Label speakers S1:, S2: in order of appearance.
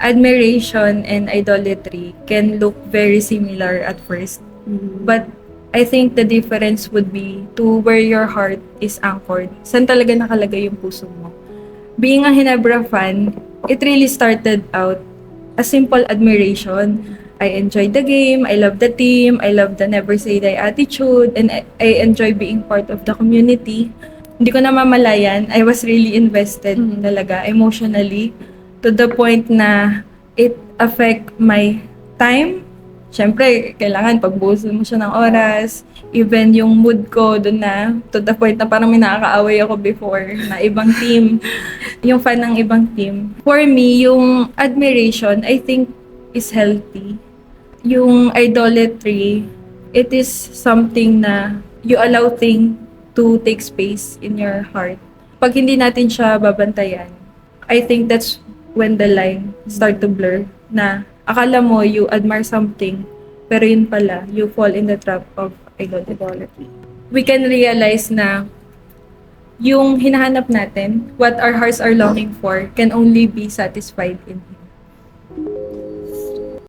S1: admiration and idolatry can look very similar at first. But I think the difference would be to where your heart is anchored. Saan talaga nakalagay yung puso mo. Being a Ginebra fan, it really started out as simple admiration. I enjoy the game, I love the team, I love the never say die attitude, and I enjoy being part of the community. Hindi ko namamalayan, I was really invested talaga emotionally to the point na it affect my time. Siyempre, kailangan pagbuhusan mo siya ng oras. Even yung mood ko doon na, to the point na parang may nakakaaway ako before na ibang team. Yung fan ng ibang team. For me, yung admiration, I think, is healthy. Yung idolatry, it is something na you allow thing to take space in your heart. Pag hindi natin siya babantayan, I think that's when the line start to blur na akala mo you admire something, pero yun pala, you fall in the trap of idolatry. We can realize na yung hinahanap natin, what our hearts are longing for, can only be satisfied in Him.